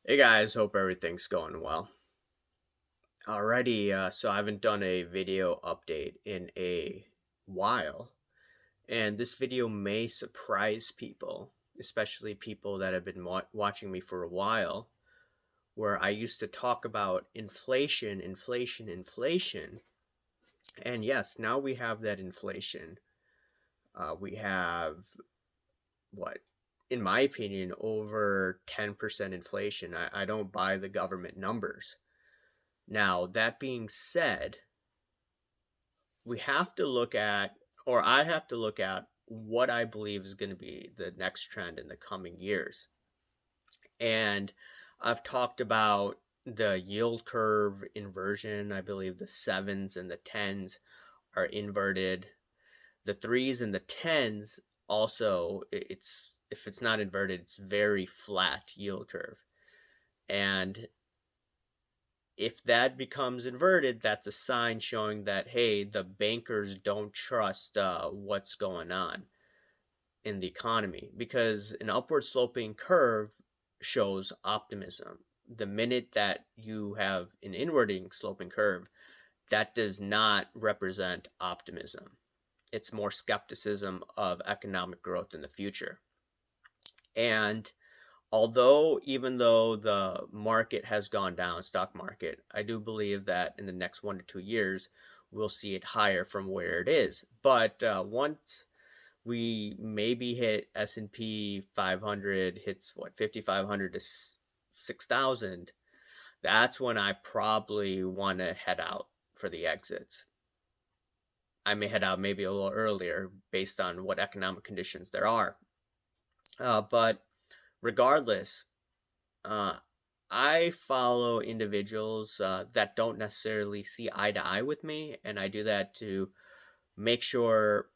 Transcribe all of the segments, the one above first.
Hey guys, hope everything's going well. Alrighty, so I haven't done a video update in a while, and this video may surprise people, especially people that have been watching me for a while, where I used to talk about inflation, inflation, inflation, and yes, now we have that inflation. We have what, in my opinion, over 10% inflation. I don't buy the government numbers. Now, that being said, we have to look at, or I have to look at, what I believe is going to be the next trend in the coming years. And I've talked about the yield curve inversion. I believe the sevens and the tens are inverted. The threes and the tens also, it's if it's not inverted, it's very flat yield curve. And if that becomes inverted, that's a sign showing that, hey, the bankers don't trust what's going on in the economy, because an upward sloping curve shows optimism. The minute that you have an inwarding sloping curve, that does not represent optimism. It's more skepticism of economic growth in the future. And even though the market has gone down, stock market, I do believe that in the next 1 to 2 years, we'll see it higher from where it is. But once we maybe hit S&P 500 hits what, 5,500 to 6,000, that's when I probably want to head out for the exits. I may head out maybe a little earlier based on what economic conditions there are. But regardless, Uh, I follow individuals that don't necessarily see eye to eye with me, and I do that to make sure,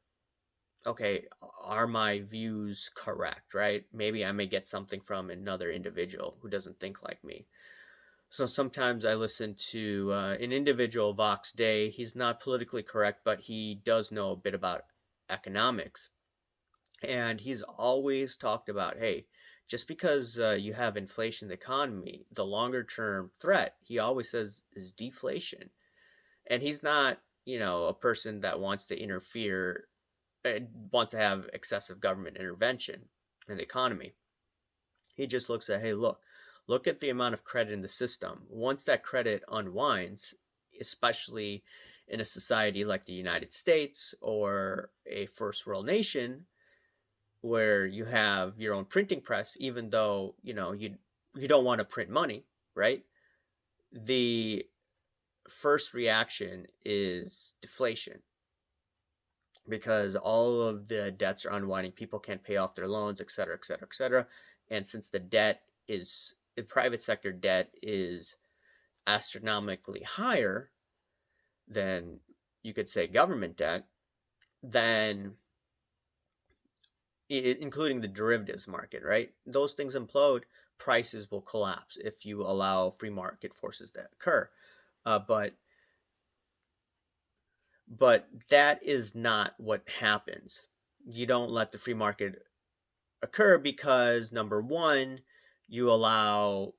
okay, are my views correct, right? Maybe I may get something from another individual who doesn't think like me. So sometimes I listen to an individual, Vox Day. He's not politically correct, but he does know a bit about economics. And he's always talked about, hey, just because you have inflation in the economy, the longer term threat, he always says, is deflation. And he's not, a person that wants to interfere, wants to have excessive government intervention in the economy. He just looks at, hey, look at the amount of credit in the system. Once that credit unwinds, especially in a society like the United States or a first world nation, where you have your own printing press, even though you don't want to print money, right? The first reaction is deflation, because all of the debts are unwinding, people can't pay off their loans, et cetera, et cetera, et cetera. And since the private sector debt is astronomically higher than, you could say, government debt, then including the derivatives market, right? Those things implode, prices will collapse if you allow free market forces to occur. Uh, but but that is not what happens. You don't let the free market occur because, number one, you allow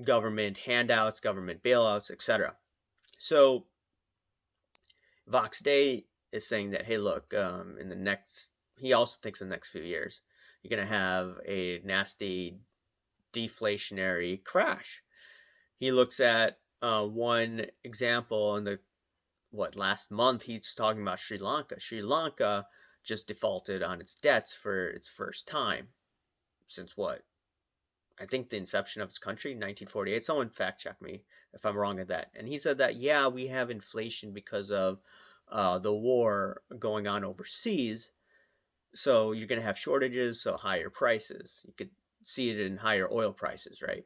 government handouts, government bailouts, etc. So Vox Day is saying that, hey, look, he also thinks in the next few years, you're going to have a nasty deflationary crash. He looks at one example in the last month. He's talking about Sri Lanka. Sri Lanka just defaulted on its debts for its first time since what, I think the inception of its country, 1948. Someone fact check me if I'm wrong at that. And he said that, yeah, we have inflation because of the war going on overseas. So you're going to have shortages, so higher prices. You could see it in higher oil prices, right?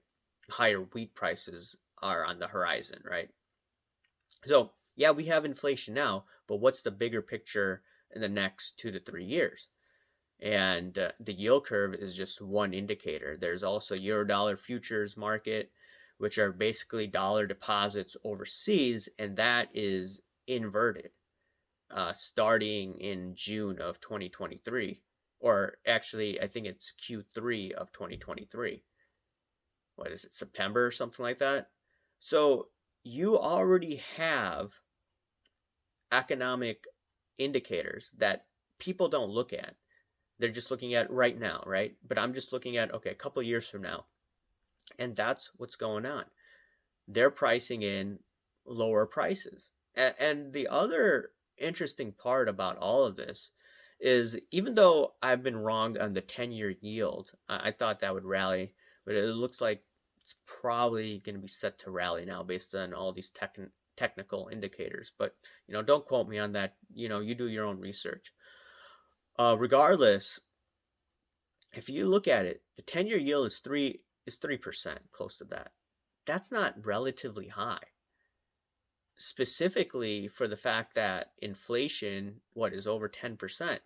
Higher wheat prices are on the horizon, right? So, yeah, we have inflation now, but what's the bigger picture in the next 2 to 3 years? And the yield curve is just one indicator. There's also Eurodollar futures market, which are basically dollar deposits overseas, and that is inverted starting in June of 2023, or actually, I think it's Q3 of 2023. what is it, September or something like that. So you already have economic indicators that people don't look at. They're just looking at right now, right? But I'm just looking at, okay, a couple years from now. And that's what's going on. They're pricing in lower prices. And the other interesting part about all of this is even though I've been wrong on the 10-year yield, I thought that would rally, but it looks like it's probably going to be set to rally now based on all these technical indicators. But, don't quote me on that. You do your own research. Regardless, if you look at it, the 10-year yield is 3%, close to that. That's not relatively high, specifically for the fact that inflation, what is over 10%.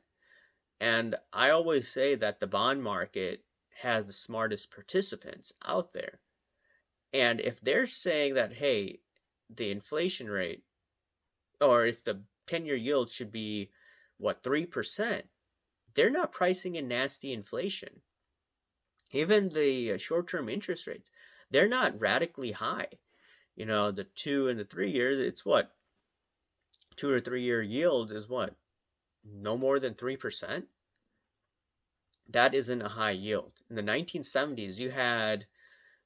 And I always say that the bond market has the smartest participants out there. And if they're saying that, hey, the inflation rate, or if the 10-year yield should be, 3%, they're not pricing in nasty inflation. Even the short-term interest rates, they're not radically high. The 2 and the 3 years, it's what? 2 or 3 year yield is what? No more than 3%. That isn't a high yield. In the 1970s, you had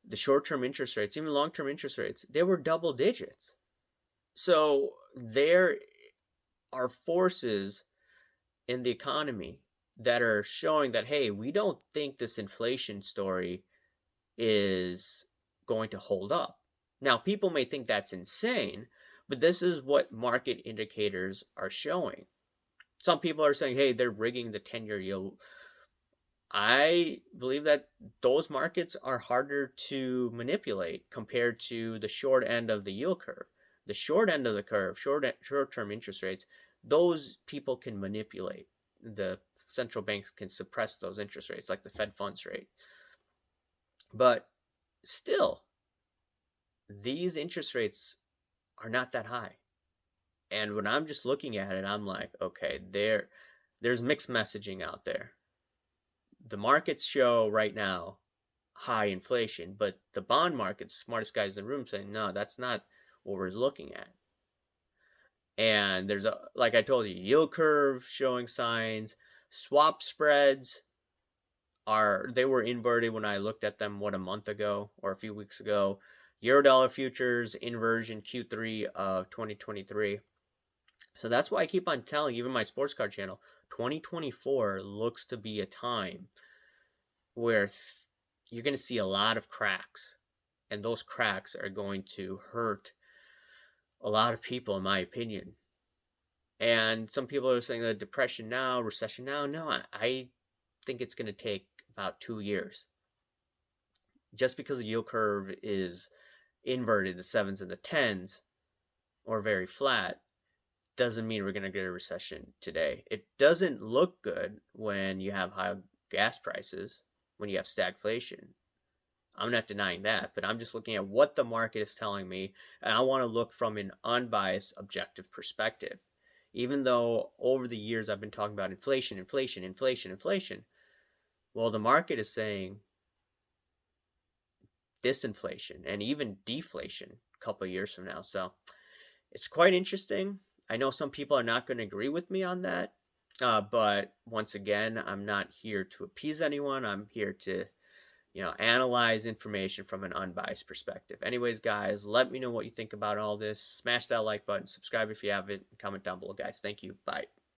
the short-term interest rates, even long-term interest rates, they were double digits. So there are forces in the economy that are showing that, hey, we don't think this inflation story is going to hold up. Now, people may think that's insane, but this is what market indicators are showing. Some people are saying, hey, they're rigging the 10-year yield. I believe that those markets are harder to manipulate compared to the short end of the yield curve. The short end of the curve, short-term interest rates, those people can manipulate. The central banks can suppress those interest rates, like the Fed funds rate. But still, these interest rates are not that high. And when I'm just looking at it, I'm like, okay, there's mixed messaging out there. The markets show right now high inflation, but the bond market's smartest guys in the room saying, no, that's not what we're looking at. And there's like I told you, yield curve showing signs, swap spreads they were inverted when I looked at them a month ago or a few weeks ago. Eurodollar futures inversion Q3 of 2023. So that's why I keep on telling even my sports card channel, 2024 looks to be a time where you're going to see a lot of cracks, and those cracks are going to hurt a lot of people, in my opinion. And some people are saying that depression now, recession now. No, I think it's going to take about 2 years. Just because the yield curve is inverted, the sevens and the tens, or very flat, doesn't mean we're going to get a recession today. It doesn't look good when you have high gas prices, when you have stagflation. I'm not denying that, but I'm just looking at what the market is telling me, and I want to look from an unbiased, objective perspective. Even though over the years I've been talking about inflation, inflation, inflation, inflation, well, the market is saying disinflation and even deflation a couple of years from now. So it's quite interesting. I know some people are not going to agree with me on that, but once again, I'm not here to appease anyone. I'm here to analyze information from an unbiased perspective. Anyways, guys, let me know what you think about all this. Smash that like button, subscribe if you haven't, comment down below, guys. Thank you. Bye.